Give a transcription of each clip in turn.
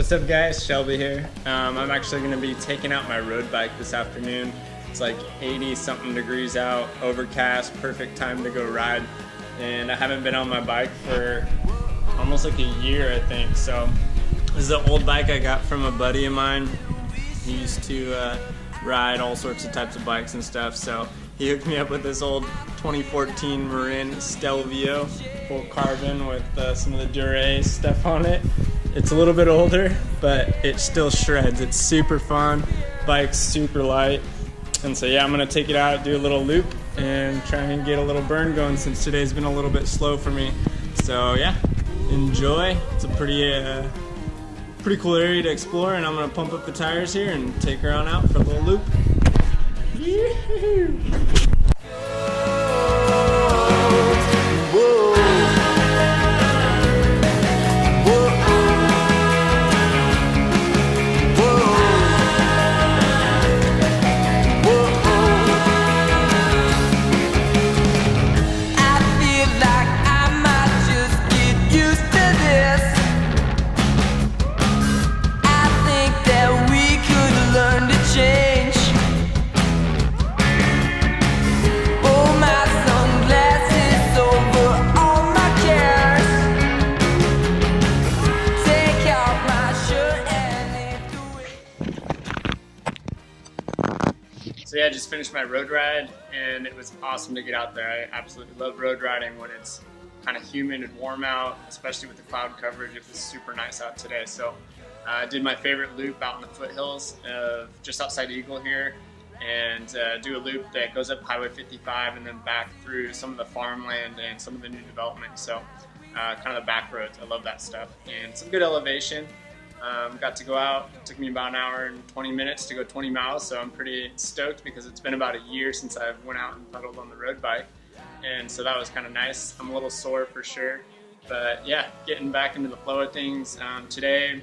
What's up guys, Shelby here. I'm actually going to be taking out my road bike this afternoon. It's like 80 something degrees out, overcast, perfect time to go ride. And I haven't been on my bike for almost like a year I think. So this is an old bike I got from a buddy of mine. He used to ride all sorts of types of bikes and stuff. So he hooked me up with this old 2014 Marin Stelvio, full carbon with some of the Dure stuff on it. It's a little bit older, but it still shreds. It's super fun. Bike's super light. And so yeah, I'm gonna take it out, do a little loop, and try and get a little burn going since today's been a little bit slow for me. So yeah, enjoy. It's a pretty cool area to explore, and I'm gonna pump up the tires here and take her on out for a little loop. Yee-hoo. So yeah, I just finished my road ride and it was awesome to get out there. I absolutely love road riding when it's kind of humid and warm out, especially with the cloud coverage. It was super nice out today. So I did my favorite loop out in the foothills of just outside Eagle here, and do a loop that goes up Highway 55 and then back through some of the farmland and some of the new development. So kind of the back roads, I love that stuff. And some good elevation. Got to go out. It took me about an hour and 20 minutes to go 20 miles, so I'm pretty stoked because it's been about a year since I went out and pedaled on the road bike, and so that was kind of nice. I'm a little sore for sure, but yeah, getting back into the flow of things. Today,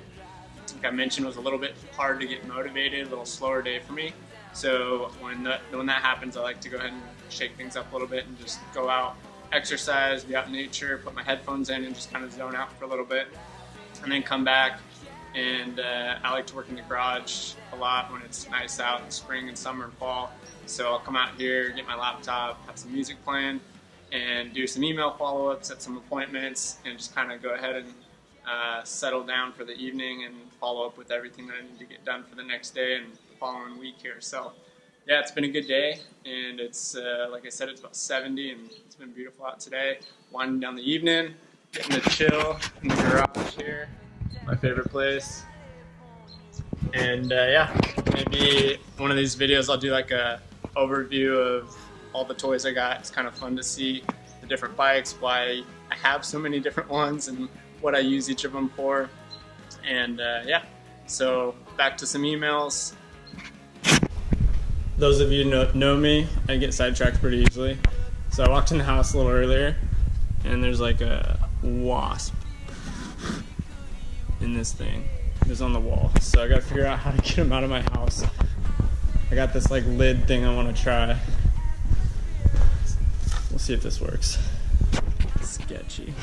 like I mentioned, was a little bit hard to get motivated, a little slower day for me, so when that happens, I like to go ahead and shake things up a little bit and just go out, exercise, be out in nature, put my headphones in and just kind of zone out for a little bit, and then come back. And I like to work in the garage a lot when it's nice out in spring and summer and fall. So I'll come out here, get my laptop, have some music playing, and do some email follow-ups, set some appointments, and just kind of go ahead and settle down for the evening and follow up with everything that I need to get done for the next day and the following week here. So yeah, it's been a good day, and it's like I said, it's about 70 and it's been beautiful out today. Winding down the evening, getting to chill in the garage here. My favorite place. And yeah, maybe one of these videos I'll do like a overview of all the toys I got. It's kind of fun to see the different bikes, why I have so many different ones and what I use each of them for. And yeah, so back to some emails. Those of you know me, I get sidetracked pretty easily. So I walked in the house a little earlier and there's like a wasp in this thing. It was on the wall, so I gotta figure out how to get him out of my house. I got this like lid thing I want to try. We'll see if this works. Sketchy.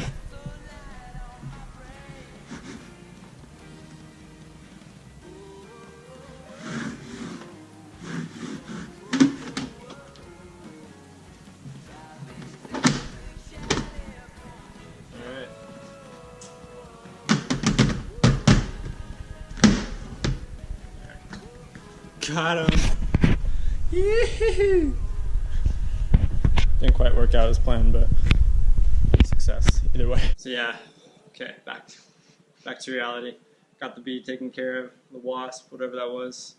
Got him. Yee-hoo. Didn't quite work out as planned, but success either way. So yeah, okay, back to reality. Got the bee taken care of, the wasp, whatever that was.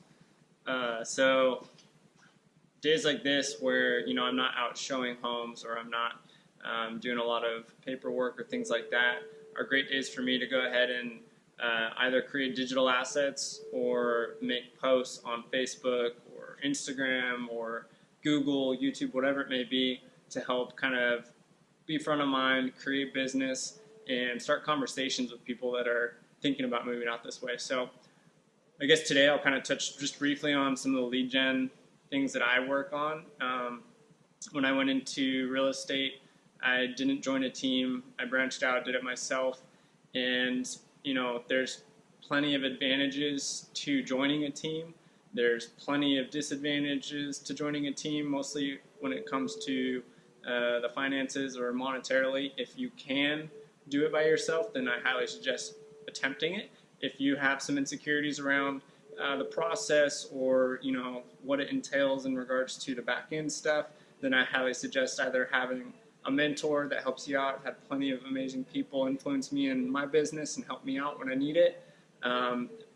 So days like this where, you know, I'm not out showing homes or I'm not doing a lot of paperwork or things like that are great days for me to go ahead and either create digital assets or make posts on Facebook or Instagram or Google, YouTube, whatever it may be, to help kind of be front of mind, create business, and start conversations with people that are thinking about moving out this way. So I guess today I'll kind of touch just briefly on some of the lead gen things that I work on. When I went into real estate, I didn't join a team. I branched out, did it myself. And, you know, there's plenty of advantages to joining a team. There's plenty of disadvantages to joining a team, mostly when it comes to the finances or monetarily. If you can do it by yourself, then I highly suggest attempting it. If you have some insecurities around the process or what it entails in regards to the back end stuff, then I highly suggest either having a mentor that helps you out. I've had plenty of amazing people influence me in my business and help me out when I need it,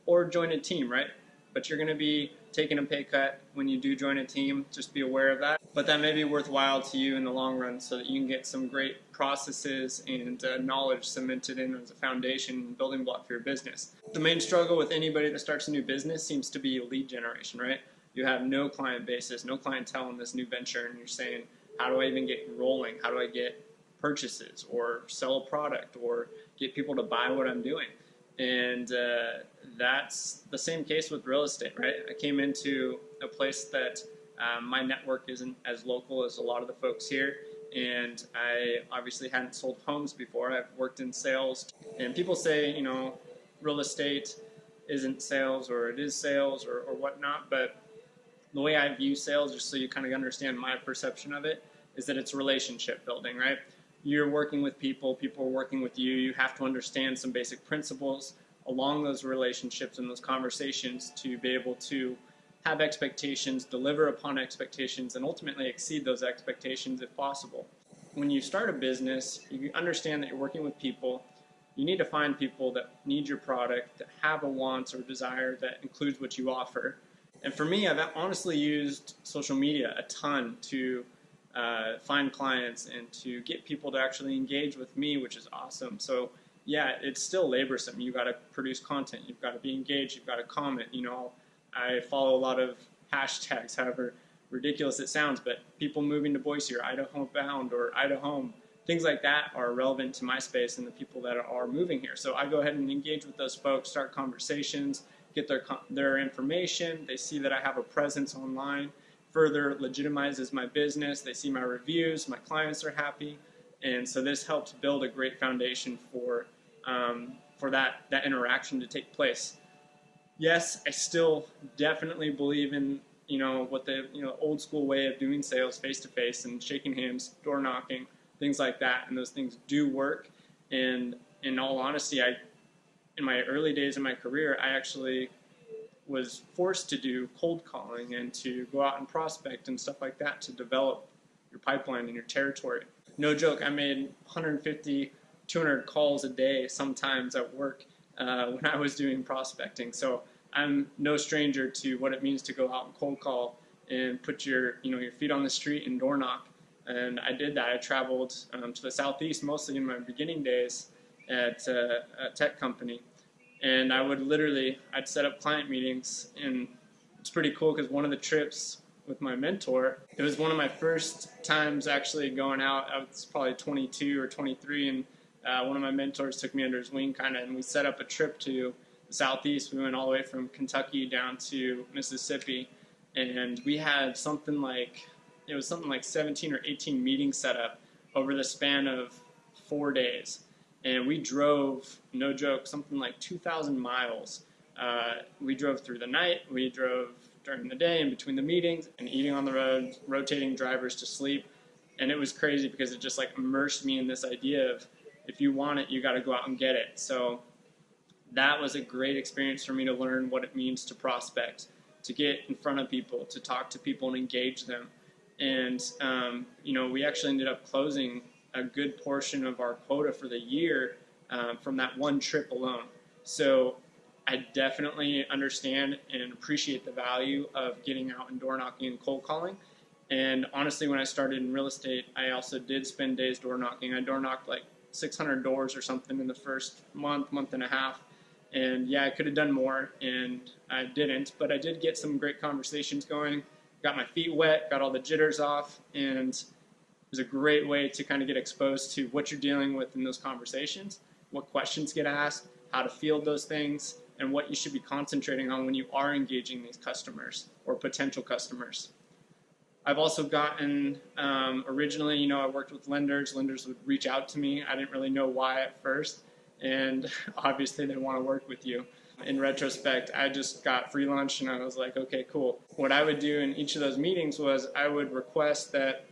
or join a team, right? But you're going to be taking a pay cut when you do join a team. Just be aware of that. But that may be worthwhile to you in the long run so that you can get some great processes and knowledge cemented in as a foundation and building block for your business. The main struggle with anybody that starts a new business seems to be lead generation, right? You have no client basis, no clientele in this new venture, and you're saying, how do I even get rolling? How do I get purchases or sell a product or get people to buy what I'm doing? And that's the same case with real estate, right? I came into a place that my network isn't as local as a lot of the folks here, and I obviously hadn't sold homes before. I've worked in sales, and people say, real estate isn't sales or it is sales or whatnot, but the way I view sales, just so you kind of understand my perception of it, is that it's relationship building, right? You're working with people, people are working with you. You have to understand some basic principles along those relationships and those conversations to be able to have expectations, deliver upon expectations, and ultimately exceed those expectations if possible. When you start a business, you understand that you're working with people. You need to find people that need your product, that have a want or desire that includes what you offer. And for me, I've honestly used social media a ton to find clients and to get people to actually engage with me, which is awesome. So yeah, it's still laborsome. You've got to produce content. You've got to be engaged. You've got to comment. I follow a lot of hashtags, however ridiculous it sounds, but people moving to Boise or Idaho bound or Idaho, things like that are relevant to my space and the people that are moving here. So I go ahead and engage with those folks, start conversations, get their information. They see that I have a presence online, further legitimizes my business. They see my reviews, my clients are happy, and so this helps build a great foundation for that interaction to take place. Yes, I still definitely believe in what the old school way of doing sales, face to face and shaking hands, door knocking, things like that, and those things do work. And in all honesty, in my early days of my career, I actually was forced to do cold calling and to go out and prospect and stuff like that to develop your pipeline and your territory. No joke, I made 150, 200 calls a day sometimes at work when I was doing prospecting. So I'm no stranger to what it means to go out and cold call and put your feet on the street and door knock. And I did that. I traveled to the Southeast mostly in my beginning days at a tech company. And I'd set up client meetings, and it's pretty cool because one of the trips with my mentor, it was one of my first times actually going out. I was probably 22 or 23, and one of my mentors took me under his wing and we set up a trip to the Southeast. We went all the way from Kentucky down to Mississippi, and we had something like 17 or 18 meetings set up over the span of 4 days. And we drove, no joke, something like 2,000 miles. We drove through the night, we drove during the day in between the meetings, and eating on the road, rotating drivers to sleep. And it was crazy because it just immersed me in this idea of, if you want it, you got to go out and get it. So that was a great experience for me to learn what it means to prospect, to get in front of people, to talk to people and engage them. And, we actually ended up closing a good portion of our quota for the year from that one trip alone. So I definitely understand and appreciate the value of getting out and door knocking and cold calling. And honestly, when I started in real estate, I also did spend days door knocking. I door knocked like 600 doors or something in the first month and a half. And yeah, I could have done more, and I didn't, but I did get some great conversations going, got my feet wet, got all the jitters off, and it was a great way to kind of get exposed to what you're dealing with in those conversations, what questions get asked, how to field those things, and what you should be concentrating on when you are engaging these customers or potential customers. I've also gotten, originally, I worked with lenders. Lenders would reach out to me. I didn't really know why at first, and obviously they want to work with you. In retrospect, I just got free lunch and I was like, okay, cool. What I would do in each of those meetings was I would request that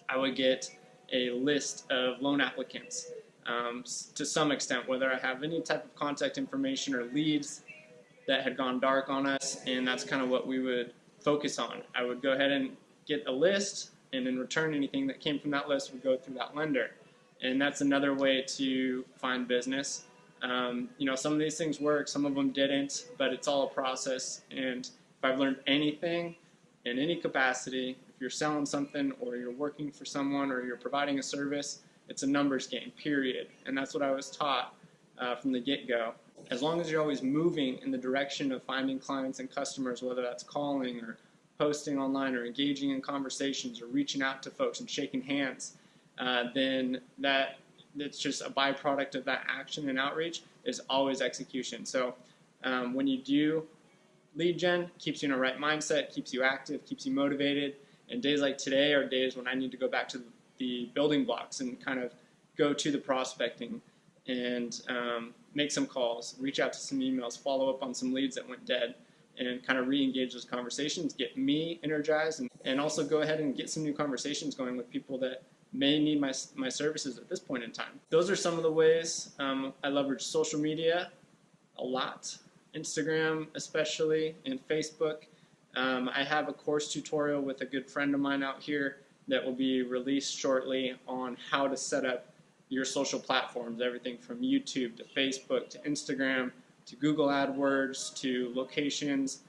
I would get a list of loan applicants to some extent, whether I have any type of contact information or leads that had gone dark on us, and that's kind of what we would focus on. I would go ahead and get a list, and in return, anything that came from that list would go through that lender. And that's another way to find business. Some of these things work, some of them didn't, but it's all a process. And if I've learned anything in any capacity, if you're selling something or you're working for someone or you're providing a service, it's a numbers game, period. And that's what I was taught from the get-go. As long as you're always moving in the direction of finding clients and customers, whether that's calling or posting online or engaging in conversations or reaching out to folks and shaking hands, then that's just a byproduct of that action and outreach is always execution. So when you do lead gen, keeps you in a right mindset, keeps you active, keeps you motivated. And days like today are days when I need to go back to the building blocks and kind of go to the prospecting and make some calls, reach out to some emails, follow up on some leads that went dead, and kind of re-engage those conversations, get me energized, and also go ahead and get some new conversations going with people that may need my services at this point in time. Those are some of the ways I leverage social media a lot, Instagram especially, and Facebook. I have a course tutorial with a good friend of mine out here that will be released shortly on how to set up your social platforms, everything from YouTube to Facebook to Instagram to Google AdWords to locations,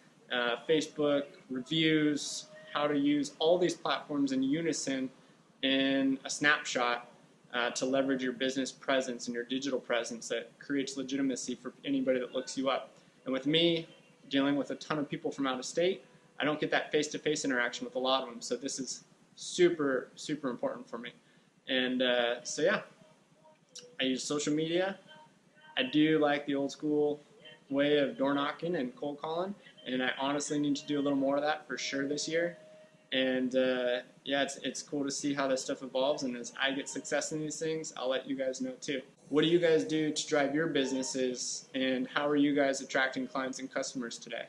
Facebook, reviews, how to use all these platforms in unison in a snapshot to leverage your business presence and your digital presence that creates legitimacy for anybody that looks you up. And with me dealing with a ton of people from out of state, I don't get that face-to-face interaction with a lot of them. So this is super, super important for me. And so yeah, I use social media. I do like the old school way of door knocking and cold calling, and I honestly need to do a little more of that for sure this year. And yeah, it's cool to see how this stuff evolves, and as I get success in these things, I'll let you guys know too. What do you guys do to drive your businesses, and how are you guys attracting clients and customers today?